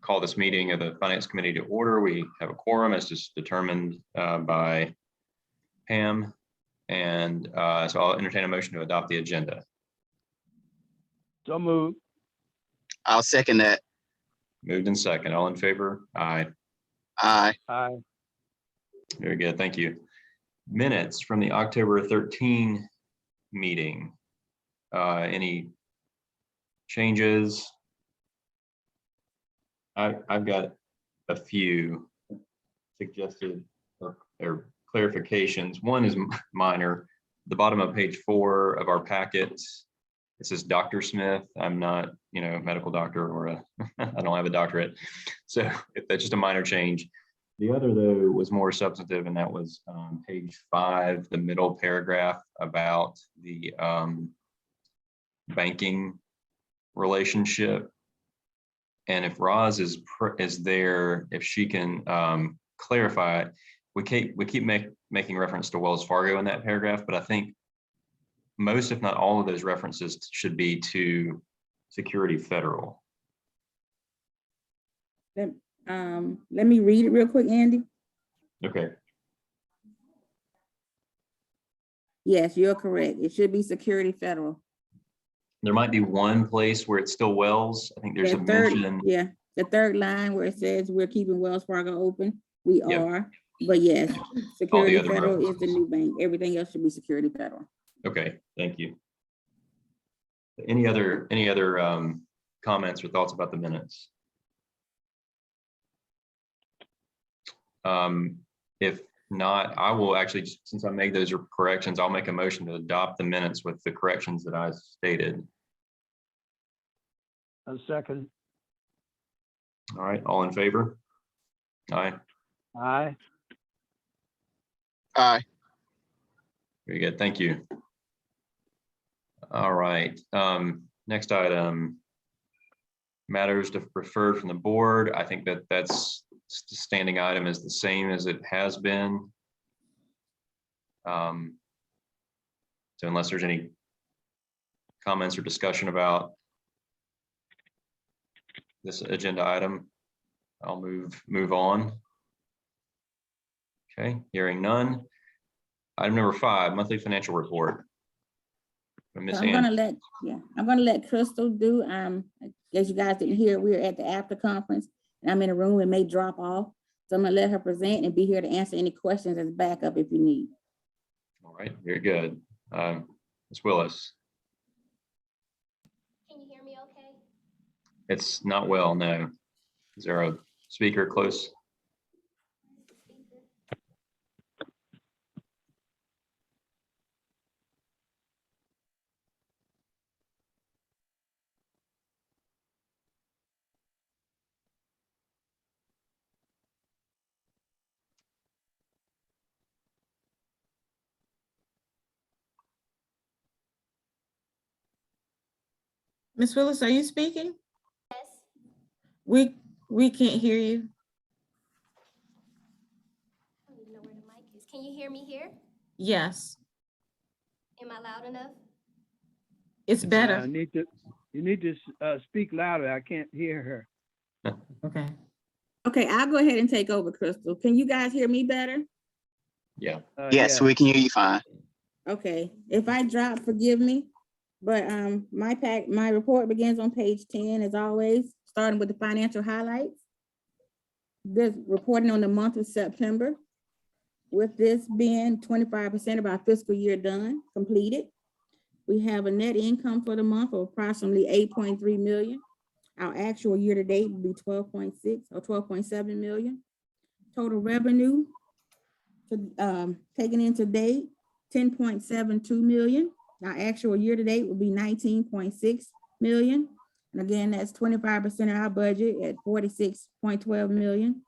call this meeting of the Finance Committee to order. We have a quorum as just determined by Pam. And so I'll entertain a motion to adopt the agenda. So moved. I'll second that. Moved in second. All in favor? Aye. Aye. Aye. Very good. Thank you. Minutes from the October 13 meeting. Any changes? I've got a few suggested or clarifications. One is minor. The bottom of page 4 of our packet, it says Dr. Smith. I'm not, a medical doctor or I don't have a doctorate. So if that's just a minor change. The other though was more substantive, and that was page 5, the middle paragraph about the banking relationship. And if Roz is there, if she can clarify it, we keep making reference to Wells Fargo in that paragraph, but I think most, if not all of those references should be to Security Federal. Let me read it real quick, Andy. Okay. Yes, you're correct. It should be Security Federal. There might be one place where it's still Wells. I think there's a mention. Yeah, the third line where it says we're keeping Wells Fargo open. We are, but yes, Security Federal is the new bank. Everything else should be Security Federal. Okay, thank you. Any other comments or thoughts about the minutes? If not, I will actually, since I made those corrections, I'll make a motion to adopt the minutes with the corrections that I stated. A second. All right, all in favor? Aye. Aye. Aye. Very good, thank you. All right, next item, matters referred from the board. I think that's the standing item is the same as it has been. So unless there's any comments or discussion about this agenda item, I'll move on. Okay, hearing none. Item number 5, monthly financial report. I'm gonna let Crystal do. As you guys didn't hear, we were at the after conference, and I'm in a room. It may drop off, so I'm gonna let her present and be here to answer any questions as backup if you need. All right, very good. Ms. Willis. Can you hear me okay? It's not well, no. Is there a speaker close? Ms. Willis, are you speaking? Yes. We can't hear you. I don't even know where the mic is. Can you hear me here? Yes, Am I loud enough? it's better. You need to speak louder. I can't hear her. Okay. Okay, I'll go ahead and take over, Crystal. Can you guys hear me better? Yeah. Yes, yeah. we can hear you fine. Okay, if I drop, forgive me. But my report begins on page 10 as always, starting with the financial highlights. This reporting on the month of September. With this being 25% of our fiscal year done, completed. We have a net income for the month of approximately 8.3 million. Our actual year to date would be 12.6 or 12.7 million. Total revenue taken in to date, 10.72 million. Our actual year to date will be 19.6 million. And again, that's 25% of our budget at 46.12 million.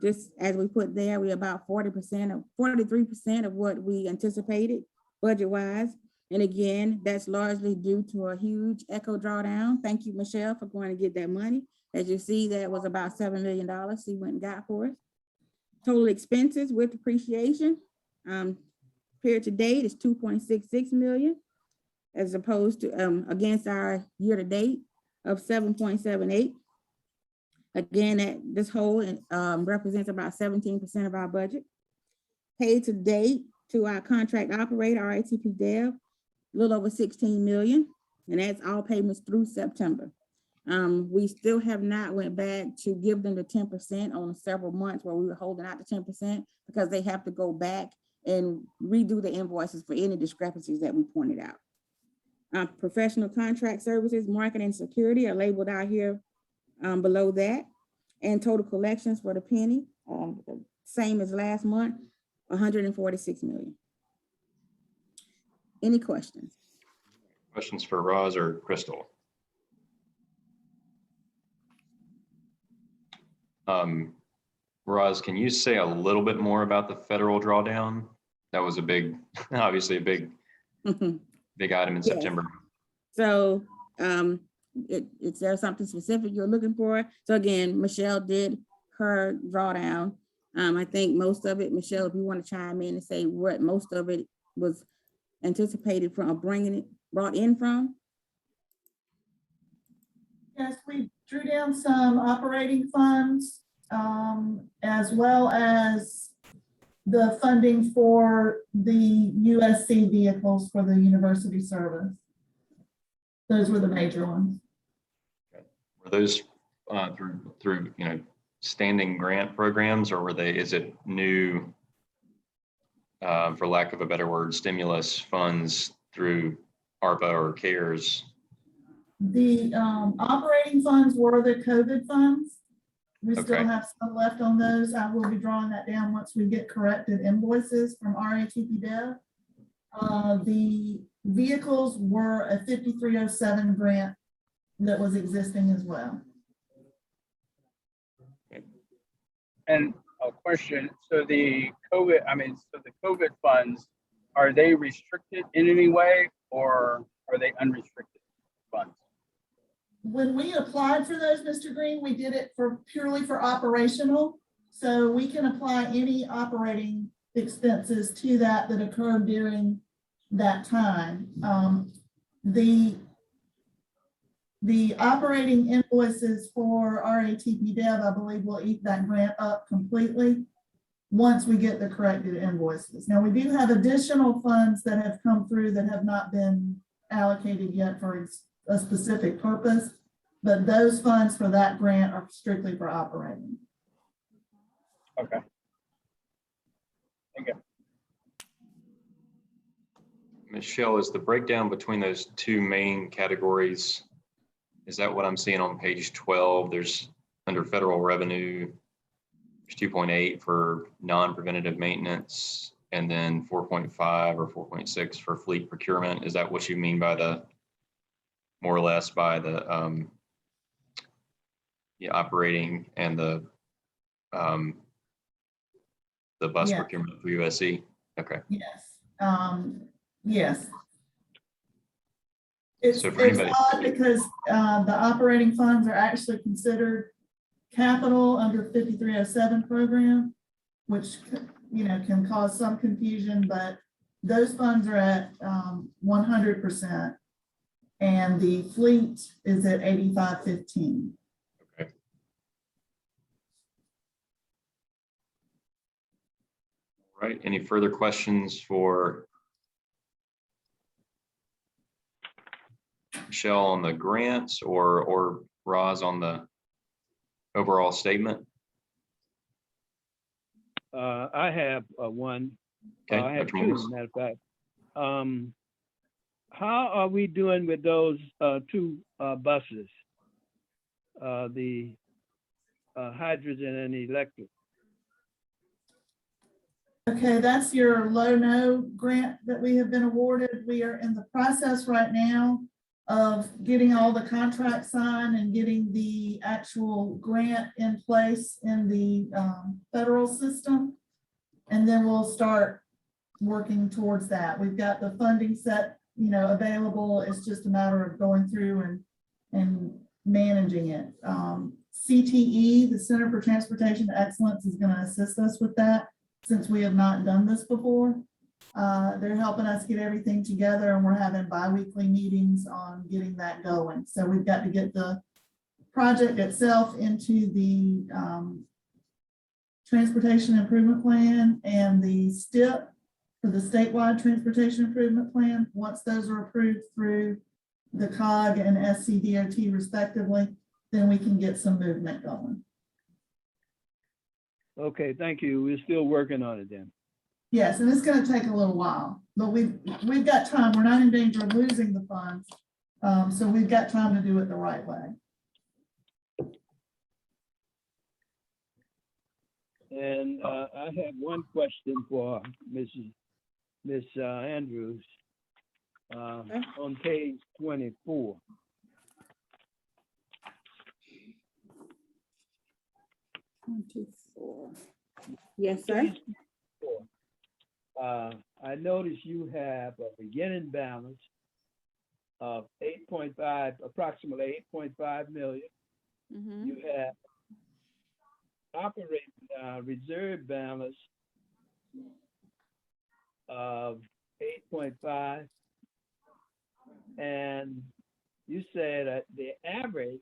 Just as we put there, we're about 43% of what we anticipated budget-wise. And again, that's largely due to a huge ECHO drawdown. Thank you, Michelle, for going to get that money. As you see, that was about $7 million she went and got for us. Total expenses with depreciation, period to date is 2.66 million, as opposed to against our year to date of 7.78. Again, this whole represents about 17% of our budget. Paid to date to our contract operator, RATP Dev, a little over 16 million, and that's all payments through September. We still have not went back to give them the 10% on several months where we were holding out the 10% because they have to go back and redo the invoices for any discrepancies that we pointed out. Professional contract services, marketing, and security are labeled out here below that. And total collections for the penny, same as last month, 146 million. Any questions? Questions for Roz or Crystal? Roz, can you say a little bit more about the federal drawdown? That was a big, obviously a big item in Yes. September. So is there something specific you're looking for? So again, Michelle did her drawdown. I think most of it, Michelle, if you want to chime in and say what most of it was anticipated from brought in from. Yes, we drew down some operating funds, as well as the funding for the USC vehicles for the university service. Those were the major ones. Were those through standing grant programs, or is it new, for lack of a better word, stimulus funds through ARPA or CARES? The operating funds were the COVID funds. We still Okay. have some left on those. I will be drawing that down once we get corrected invoices from RATP Dev. The vehicles were a 5307 grant that was existing as well. And a question, so the COVID funds, are they restricted in any way or are they unrestricted funds? When we applied for those, Mr. Green, we did it purely for operational. So we can apply any operating expenses to that occurred during that time. The operating invoices for RATP Dev, I believe, will eat that grant up completely once we get the corrected invoices. Now, we do have additional funds that have come through that have not been allocated yet for a specific purpose, but those funds for that grant are strictly for operating. Okay. Thank you. Michelle, is the breakdown between those two main categories, is that what I'm seeing on page 12? There's under federal revenue, there's 2.8 for non-preventative maintenance, and then 4.5 or 4.6 for fleet procurement. Is that what you mean by the, more or less by the operating and the bus Yeah. procurement for USC? Okay. Yes. Yes. It's So for anybody- odd because the operating funds are actually considered capital under 5307 program, which can cause some confusion, but those funds are at 100%, and the fleet is at 8515. Okay. All right. Any further questions for Michelle on the grants or Roz on the overall statement? I have one. Okay, I have Dr. two, Morris. matter of fact. How are we doing with those two buses? The hydrogen and electric? Okay, that's your low-no grant that we have been awarded. We are in the process right now of getting all the contracts signed and getting the actual grant in place in the federal system. And then we'll start working towards that. We've got the funding set, available. It's just a matter of going through and managing it. CTE, the Center for Transportation Excellence, is going to assist us with that since we have not done this before. They're helping us get everything together, and we're having bi-weekly meetings on getting that going. So we've got to get the project itself into the Transportation Improvement Plan and the STIP for the statewide Transportation Improvement Plan. Once those are approved through the COG and SCDOT respectively, then we can get some movement going. Okay, thank you. We're still working on it then. Yes, and it's gonna take a little while, but we've got time. We're not in danger of losing the funds. So we've got time to do it the right way. And I have one question for Miss Andrews on page 24. Yes, sir. I noticed you have a beginning balance of 8.5, approximately 8.5 million. Mhm. You have operating reserve balance of 8.5. And you said that the average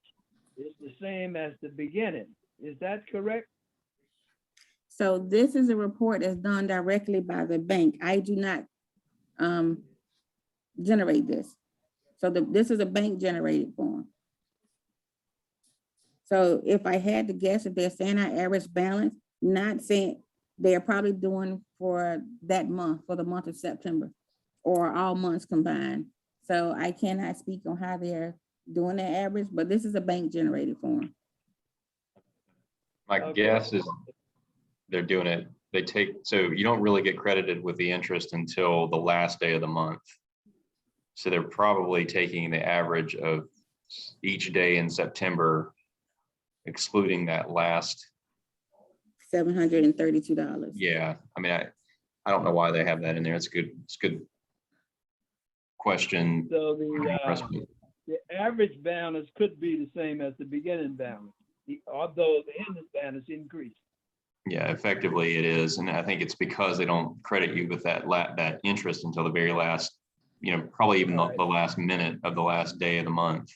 is the same as the beginning. Is that correct? So this is a report that's done directly by the bank. I do not generate this. So this is a bank generated form. So if I had to guess, if they're saying our average balance, not saying, they're probably doing for that month, for the month of September, or all months combined. So I cannot speak on how they're doing their average, but this is a bank generated form. My Okay. guess is they're doing it, so you don't really get credited with the interest until the last day of the month. So they're probably taking the average of each day in September, excluding that last. $732. Yeah, I mean, I don't know why they have that in there. It's a good question. So the average balance could be the same as the beginning balance, although the ending balance increased. Yeah, effectively it is. And I think it's because they don't credit you with that interest until the very last, probably even the last minute of the last day of the month.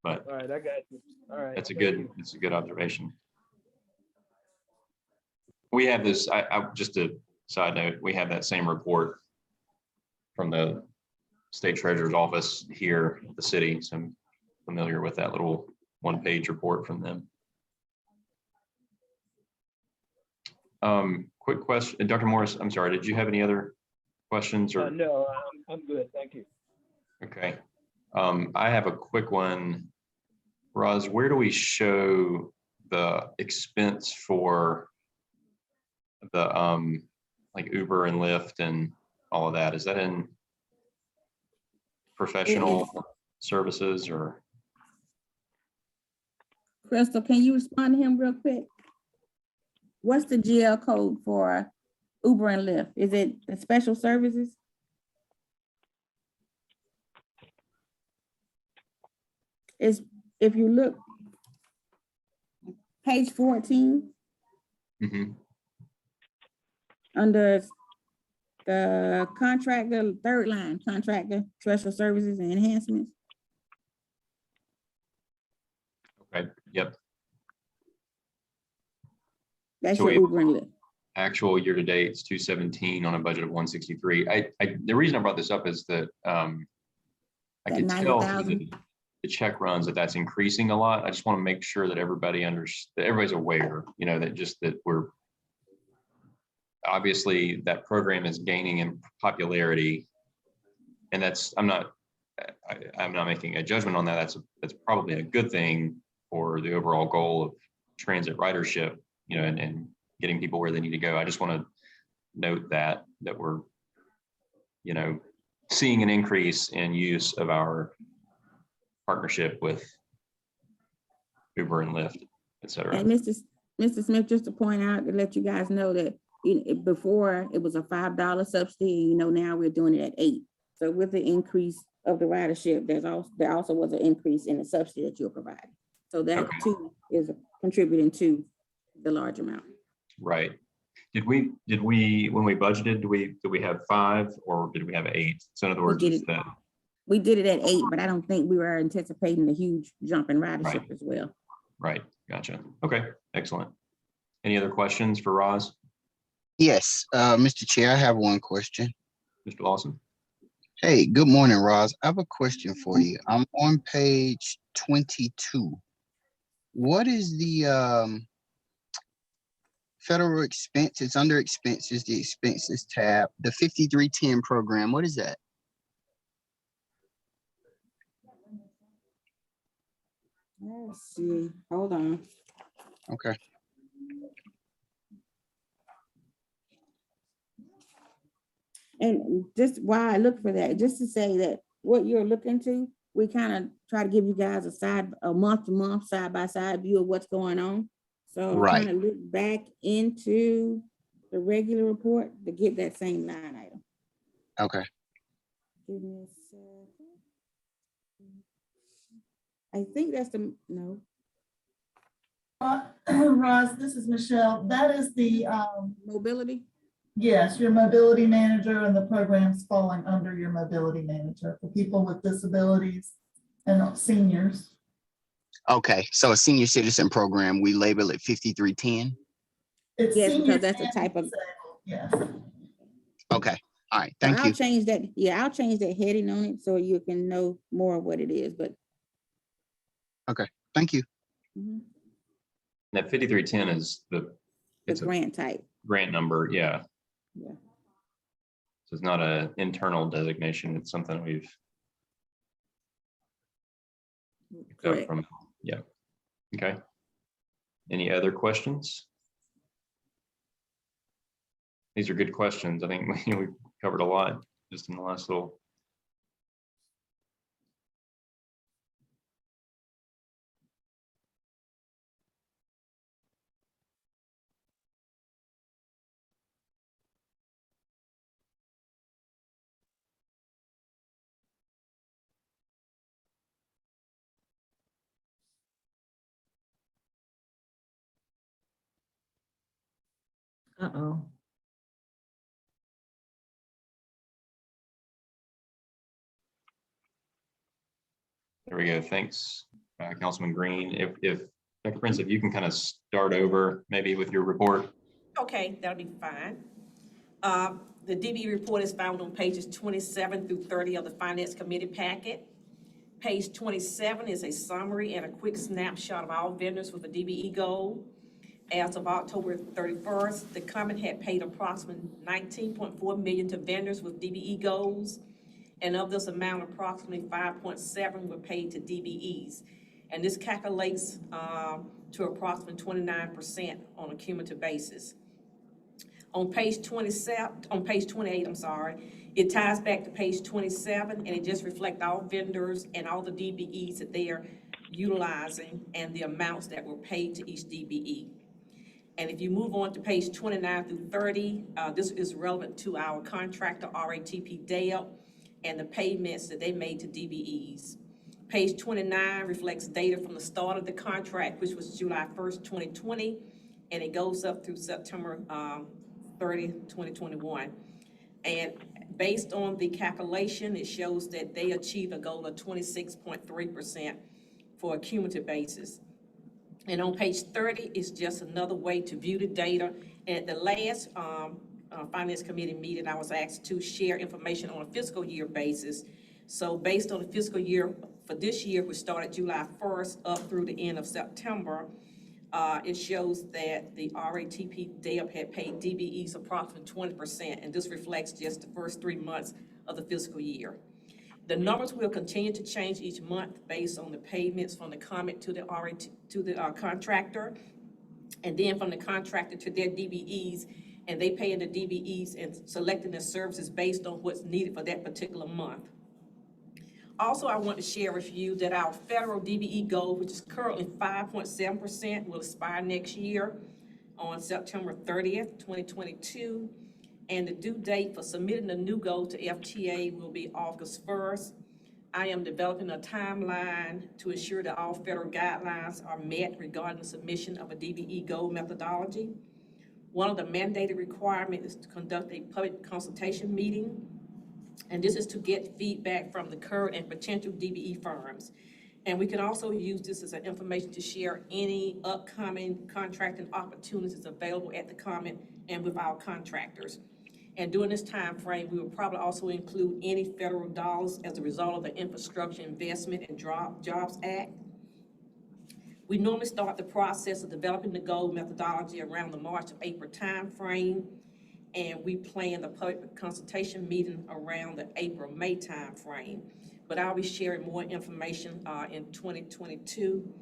But All right, I got you. All right. that's a thank good, you. it's a good observation. We have this, just a side note, we have that same report from the state treasurer's office here at the city. So I'm familiar with that little one-page report from them. Quick question, Dr. Morris, I'm sorry, did you have any other questions or? No, I'm good. Thank you. Okay. I have a quick one. Roz, where do we show the expense for the like Uber and Lyft and all of that? Is that in professional services or? Crystal, can you respond to him real quick? What's the GL code for Uber and Lyft? Is it the special services? If you look, page 14, Mhm. under the contractor, third line, contractor, special services and enhancements. Okay, yep. That's So your Uber and Lyft. Actual year to date is 217 on a budget of 163. The reason I brought this up is that I That can tell through 90,000. the check runs that's increasing a lot. I just want to make sure that everybody's aware, that we're obviously that program is gaining in popularity. And I'm not making a judgment on that. That's probably a good thing for the overall goal of transit ridership, and getting people where they need to go. I just want to note that we're, seeing an increase in use of our partnership with Uber and Lyft, et cetera. And Mr. Smith, just to point out, to let you guys know that before it was a $5 subsidy, now we're doing it at $8. So with the increase of the ridership, there also was an increase in the subsidy that you're providing. So that Okay. too is contributing to the large amount. Right. Did we, when we budgeted, did we have 5 or did we have 8? So in other words, did is it. that, We did it at 8, but I don't think we were anticipating a huge jump in ridership Right. as well. Right, gotcha. Okay, excellent. Any other questions for Roz? Yes, Mr. Chair, I have one question. Mr. Lawson? Hey, good morning, Roz. I have a question for you. I'm on page 22. What is the federal expenses, under expenses, the expenses tab, the 5310 program? What is that? Let's see, hold on. Okay. And just why I look for that, just to say that what you're looking to, we kind of try to give you guys a month to month, side by side view of what's going on. So Right. kind of look back into the regular report to get that same line item. Okay. Give me a second. I think that's no. Roz, this is Michelle. That is the, Mobility? yes, your mobility manager, and the programs falling under your mobility manager for people with disabilities and seniors. Okay. So a senior citizen program, we label it 5310. It's Yes, senior because that's the and type of, disabled, yes. Okay. All right. so Thank I'll you. change that. Yeah, I'll change that heading on it so you can know more of what it is, but. Thank you. Mhm. That 5310 is The it's a grant type, grant number, yeah. yeah. So it's not an internal designation, it's something we've picked up Correct. from, yeah. Okay. Any other questions? These are good questions. I think we covered a lot just in the last little. Uh-oh. There we go. Thanks, Councilman Green. If Dr. Prince, if you can kind of start over maybe with your report. Okay, that'll be fine. The DBE report is found on pages 27 through 30 of the Finance Committee packet. Page 27 is a summary and a quick snapshot of all vendors with a DBE Gold. As of October 31st, the company had paid approximately $19.4 million to vendors with DBE Golds. And of this amount, approximately 5.7 were paid to DBEs. And this calculates to approximately 29% on a cumulative basis. On page 28, I'm sorry, it ties back to page 27, and it just reflects all vendors and all the DBEs that they are utilizing and the amounts that were paid to each DBE. And if you move on to page 29 through 30, this is relevant to our contractor RATP Dale and the payments that they made to DBEs. Page 29 reflects data from the start of the contract, which was July 1st, 2020, and it goes up through September 30, 2021. And based on the calculation, it shows that they achieved a goal of 26.3% for a cumulative basis. And on page 30 is just another way to view the data. And at the last Finance Committee meeting, I was asked to share information on a fiscal year basis. So based on the fiscal year for this year, which started July 1st up through the end of September, it shows that the RATP DAP had paid DBEs approximately 20%, and this reflects just the first 3 months of the fiscal year. The numbers will continue to change each month based on the payments from the comment to the contractor, and then from the contractor to their DBEs, and they pay in the DBEs and selecting the services based on what's needed for that particular month. Also, I want to share with you that our federal DBE Gold, which is currently 5.7%, will expire next year on September 30th, 2022. And the due date for submitting the new goal to FTA will be August 1st. I am developing a timeline to ensure that all federal guidelines are met regarding the submission of a DBE Gold methodology. One of the mandated requirements is to conduct a public consultation meeting, and this is to get feedback from the current and potential DBE firms. And we can also use this as an information to share any upcoming contracting opportunities available at the comment and with our contractors. And during this time frame, we will probably also include any federal dollars as a result of the Infrastructure Investment and Jobs Act. We normally start the process of developing the goal methodology around the March of April timeframe, and we plan the public consultation meeting around the April-May timeframe. But I'll be sharing more information in 2022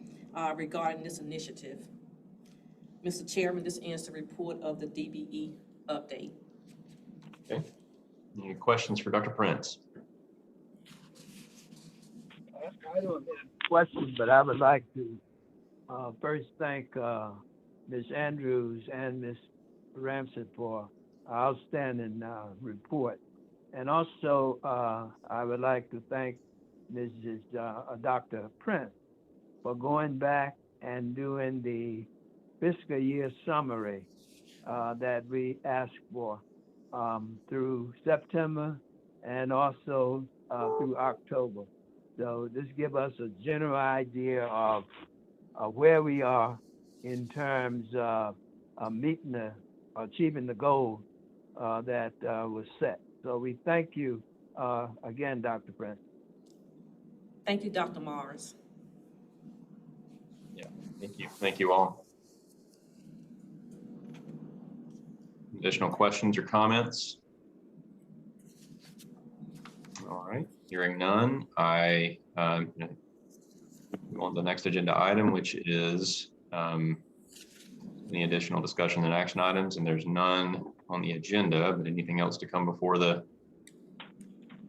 regarding this initiative. Mr. Chairman, this ends the report of the DBE update. Okay. Any questions for Dr. Prince? I don't have questions, but I would like to first thank Ms. Andrews and Ms. Ramsey for outstanding report. And also, I would like to thank Mrs. Dr. Prince for going back and doing the fiscal year summary that we asked for through September and also through October. So this gives us a general idea of where we are in terms of achieving the goal that was set. So we thank you again, Dr. Prince. Thank you, Dr. Morris. Yeah, thank you. Thank you all. Additional questions or comments? All right, hearing none, I move on to the next agenda item, which is any additional discussion and action items, and there's none on the agenda, but anything else to come before the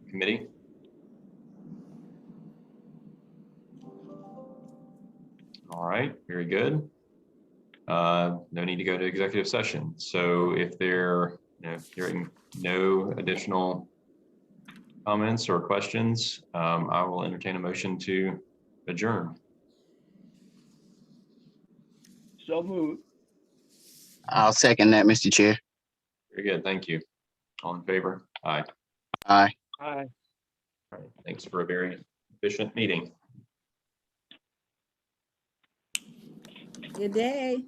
committee? All right, very good. No need to go to executive session. So if there, hearing no additional comments or questions, I will entertain a motion to adjourn. So moved. I'll second that, Mr. Chair. Very good, thank you. All in favor? Aye. Aye. Aye. All right, thanks for a very efficient meeting. Good day.